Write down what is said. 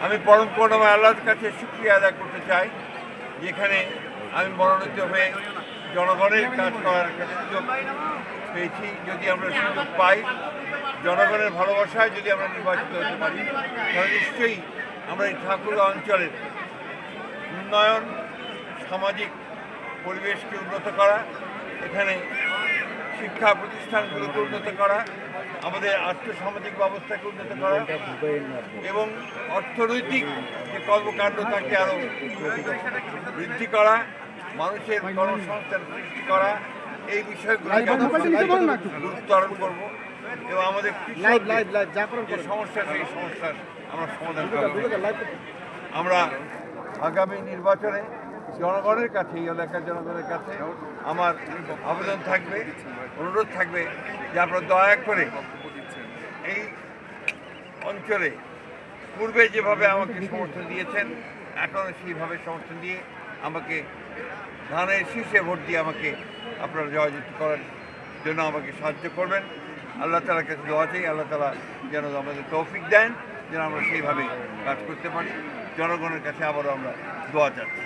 আমি পরম করুণাময় আল্লাহর কাছে শুকরিয়া আদায় করতে চাই, যেখানে আমি মনোনীত হয়ে জনগণের কাজ করার একটা সুযোগ পেয়েছি। যদি আমরা সুযোগ পাই, জনগণের ভালোবাসায় যদি আমরা নির্বাচিত হতে পারি, তাহলে নিশ্চয়ই আমরা এই ঠাকুরগাঁ অঞ্চলের উন্নয়ন, সামাজিক পরিবেশকে উন্নত করা, এখানে শিক্ষা প্রতিষ্ঠানগুলোকে উন্নত করা, আমাদের আর্থসামাজিক ব্যবস্থাকে উন্নত করা এবং অর্থনৈতিক যে কর্মকাণ্ড তাকে আরও বৃদ্ধি করা, মানুষের কর্মসংস্থান সৃষ্টি করা, এই বিষয়গুলোকে গুরুত্ব আরোপ করবো এবং আমাদের যে সমস্যা, সেই সমস্যার আমরা সমাধান করব। আমরা আগামী নির্বাচনে জনগণের কাছে, এই এলাকার জনগণের কাছে আমার আবেদন থাকবে, অনুরোধ থাকবে যে আপনারা দয়া করে এই অঞ্চলে পূর্বে যেভাবে আমাকে সমর্থন দিয়েছেন, এখনও সেইভাবে সমর্থন দিয়ে আমাকে ধানের শীর্ষে ভোট দিয়ে আমাকে আপনারা জয়যুক্ত করার জন্য আমাকে সাহায্য করবেন। আল্লাহ তাআলার কাছে দোয়া চাই, আল্লাহ তাআলা যেন আমাদের তৌফিক দেন, যেন আমরা সেইভাবে কাজ করতে পারি। জনগণের কাছে আবারও আমরা দোয়া চাচ্ছি।